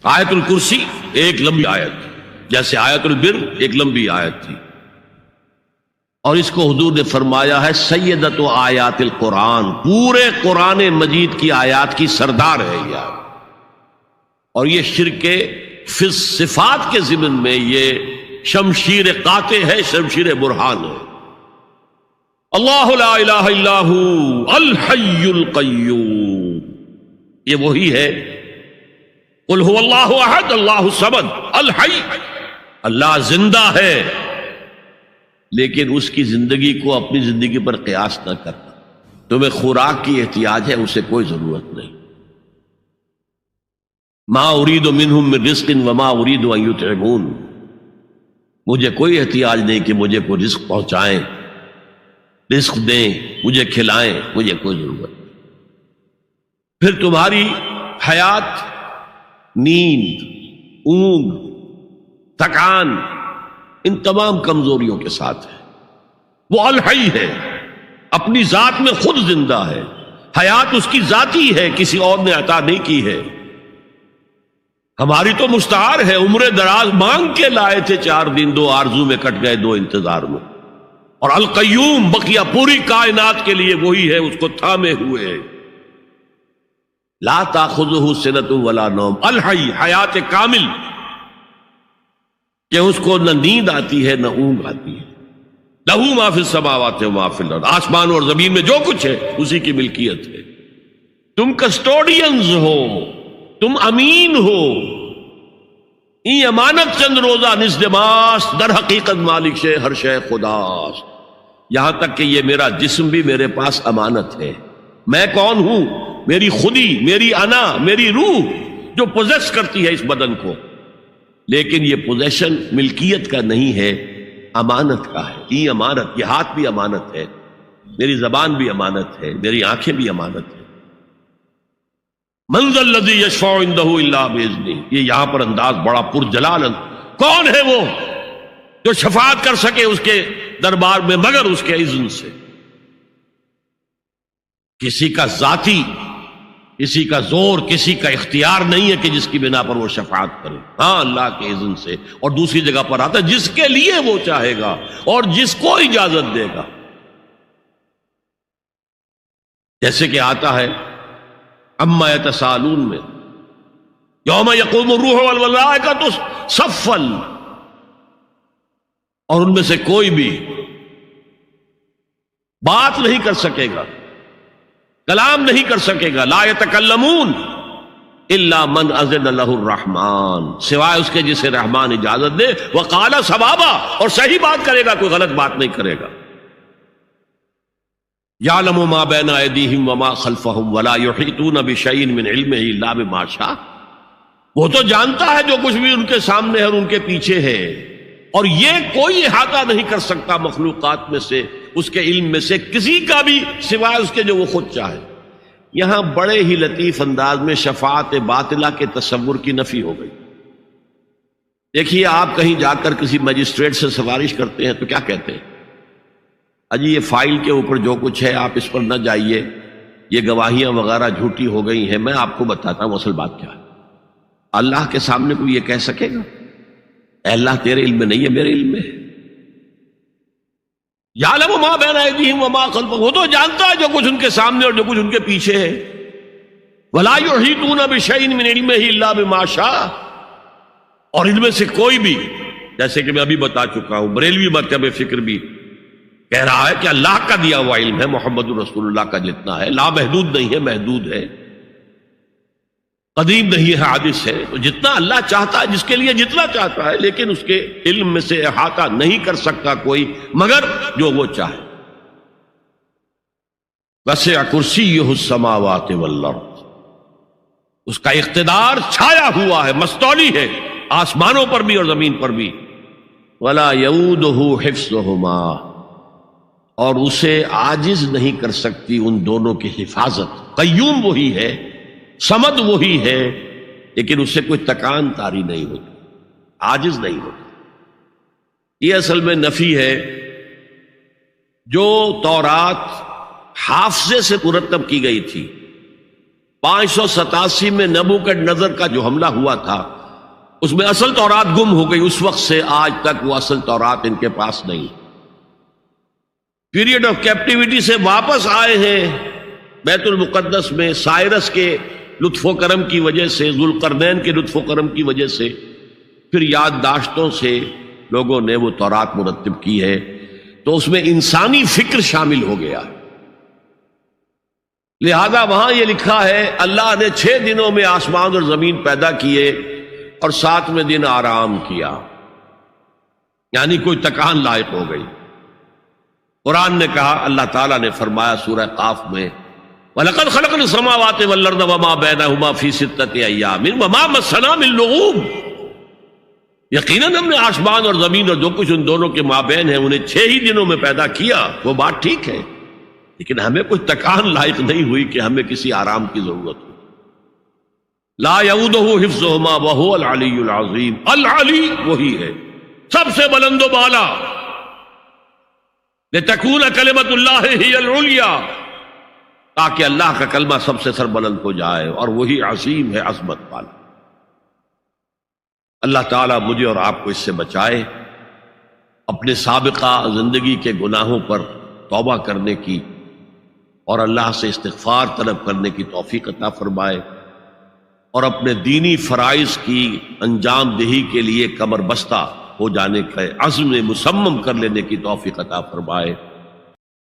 آیت الکرسی ایک لمبی آیت، جیسے آیت البر ایک لمبی آیت تھی، اور اس کو حضور نے فرمایا ہے سیدۃ آیات القرآن، پورے قرآن مجید کی آیات کی سردار ہے یہ آیت۔ اور یہ شرک فی صفات کے ضمن میں یہ شمشیر قاطع ہے، شمشیر برہان ہے۔ اللہ لا الہ الا ہو الحی القیوم، یہ وہی ہے قل هو اللہ احد اللہ الصمد الحی، اللہ زندہ ہے، لیکن اس کی زندگی کو اپنی زندگی پر قیاس نہ کرنا۔ تمہیں خوراک کی احتیاج ہے، اسے کوئی ضرورت نہیں۔ ما اريد منهم من رزق وما اريد ان يطعمون، مجھے کوئی احتیاج نہیں کہ مجھے کوئی رزق پہنچائیں، رزق دیں، مجھے کھلائیں، مجھے کوئی ضرورت نہیں۔ پھر تمہاری حیات نیند، اونگ، تھکان، ان تمام کمزوریوں کے ساتھ ہے۔ وہ الحی ہے، اپنی ذات میں خود زندہ ہے، حیات اس کی ذاتی ہے، کسی اور نے عطا نہیں کی ہے۔ ہماری تو مستعار ہے، عمر دراز مانگ کے لائے تھے، 4 دن 2 آرزو میں کٹ گئے، 2 انتظار میں۔ اور القیوم بقیہ پوری کائنات کے لیے وہی ہے، اس کو تھامے ہوئے ہے۔ لا تاخذہ سنۃ ولا نوم، الحی، حیات کامل، کہ اس کو نہ نیند آتی ہے نہ اونگ آتی ہے۔ لہ ما فی السماوات و ما فی الارض، آسمان اور زمین میں جو کچھ ہے اسی کی ملکیت ہے۔ تم کسٹوڈینز ہو، تم امین ہو، این امانت چند روزہ نزدماس، در حقیقت مالک شے ہر شے خداست۔ یہاں تک کہ یہ میرا جسم بھی میرے پاس امانت ہے۔ میں کون ہوں؟ میری خودی، میری انا، میری روح جو پوزیس کرتی ہے اس بدن کو، لیکن یہ پوزیشن ملکیت کا نہیں ہے، امانت کا ہے۔ یہ امانت، یہ ہاتھ بھی امانت ہے، میری زبان بھی امانت ہے، میری آنکھیں بھی امانت ہے۔ من ذا الذی یشفع عندہ الا باذنہ، یہ یہاں پر انداز بڑا پرجلال، کون ہے وہ جو شفاعت کر سکے اس کے دربار میں مگر اس کے اذن سے؟ کسی کا ذاتی، کسی کا زور، کسی کا اختیار نہیں ہے کہ جس کی بنا پر وہ شفاعت کرے، ہاں اللہ کے اذن سے۔ اور دوسری جگہ پر آتا ہے جس کے لیے وہ چاہے گا اور جس کو اجازت دے گا، جیسے کہ آتا ہے اما یتساءلون میں، یوم یقوم الروح والملائکۃ صفا، اور ان میں سے کوئی بھی بات نہیں کر سکے گا، کلام نہیں کر سکے گا، لا یتکلمون الا من اذن له الرحمن، سوائے اس کے جسے رحمان اجازت دے، وقال صوابا، اور صحیح بات کرے گا، کوئی غلط بات نہیں کرے گا۔ یعلم ما بین ایدیہم وما خلفہم ولا یحیطون بشیء من علمہ الا بما شاء، وہ تو جانتا ہے جو کچھ بھی ان کے سامنے ہے اور ان کے پیچھے ہے، اور یہ کوئی احاطہ نہیں کر سکتا مخلوقات میں سے، اس کے علم میں سے کسی کا بھی، سوائے اس کے جو وہ خود چاہے۔ یہاں بڑے ہی لطیف انداز میں شفاعت باطلہ کے تصور کی نفی ہو گئی۔ دیکھیے، آپ کہیں جا کر کسی مجسٹریٹ سے سفارش کرتے ہیں تو کیا کہتے ہیں؟ اجی یہ فائل کے اوپر جو کچھ ہے آپ اس پر نہ جائیے، یہ گواہیاں وغیرہ جھوٹی ہو گئی ہیں، میں آپ کو بتاتا ہوں اصل بات کیا ہے۔ اللہ کے سامنے کوئی یہ کہہ سکے گا اے اللہ تیرے علم میں نہیں ہے، میرے علم میں ہے؟ یعلم ما بین ایدیہم وما خلفہم، وہ تو جانتا ہے جو کچھ ان کے سامنے اور جو کچھ ان کے پیچھے ہے۔ ولا یحیطون بشیء من علمہ الا بما شاء، اور ان میں سے کوئی بھی، جیسے کہ میں ابھی بتا چکا ہوں، بریلوی مکتب فکر بھی کہہ رہا ہے کہ اللہ کا دیا ہوا علم ہے، محمد رسول اللہ کا جتنا ہے، لا محدود نہیں ہے، محدود ہے، قدیم نہیں ہے، حادث ہے۔ تو جتنا اللہ چاہتا ہے، جس کے لیے جتنا چاہتا ہے، لیکن اس کے علم میں سے احاطہ نہیں کر سکتا کوئی مگر جو وہ چاہے۔ وسع کرسیہ السماوات والارض، اس کا اقتدار چھایا ہوا ہے، مستولی ہے، آسمانوں پر بھی اور زمین پر بھی۔ ولا یؤودہ حفظہما، اور اسے عاجز نہیں کر سکتی ان دونوں کی حفاظت۔ قیوم وہی ہے، صمد وہی ہے، لیکن اس سے کوئی تکان تاری نہیں ہوتی، عاجز نہیں ہوتی۔ یہ اصل میں نفی ہے جو تورات حافظے سے مرتب کی گئی تھی، 587 میں نبوکڈنضر کا جو حملہ ہوا تھا اس میں اصل تورات گم ہو گئی، اس وقت سے آج تک وہ اصل تورات ان کے پاس نہیں۔ پیریڈ آف کیپٹیوٹی سے واپس آئے ہیں بیت المقدس میں، سائرس کے لطف و کرم کی وجہ سے، ذوالقرنین کے لطف و کرم کی وجہ سے، پھر یادداشتوں سے لوگوں نے وہ تورات مرتب کی ہے، تو اس میں انسانی فکر شامل ہو گیا۔ لہذا وہاں یہ لکھا ہے اللہ نے 6 دنوں میں آسمان اور زمین پیدا کیے اور 7ویں دن آرام کیا، یعنی کوئی تکان لائق ہو گئی۔ قرآن نے کہا، اللہ تعالیٰ نے فرمایا سورہ قاف میں، وَلَقَدْ خَلَقْنَا السَّمَاوَاتِ وَالْأَرْضَ وَمَا بَيْنَهُمَا فِي 6 أَيَّامٍ وَمَا مَسَّنَا مِن لُغُوبٍ، یقیناً ہم نے آسمان اور زمین اور جو کچھ ان دونوں کے مابین ہے انہیں 6 ہی دنوں میں پیدا کیا۔ وہ بات ٹھیک ہے، لیکن ہمیں کوئی تکان لائق نہیں ہوئی کہ ہمیں کسی آرام کی ضرورت ہو۔ لا یعودہ حفظہما وہو العلی العظیم، العلی وہی ہے سب سے بلند و بالا، لتکون کلمۃ اللہ ہی العلیٰ، تاکہ اللہ کا کلمہ سب سے سر بلند ہو جائے، اور وہی عظیم ہے، عظمت والا۔ اللہ تعالیٰ مجھے اور آپ کو اس سے بچائے، اپنے سابقہ زندگی کے گناہوں پر توبہ کرنے کی اور اللہ سے استغفار طلب کرنے کی توفیق عطا فرمائے، اور اپنے دینی فرائض کی انجام دہی کے لیے کمر بستہ ہو جانے کا عزم مصمم کر لینے کی توفیق عطا فرمائے۔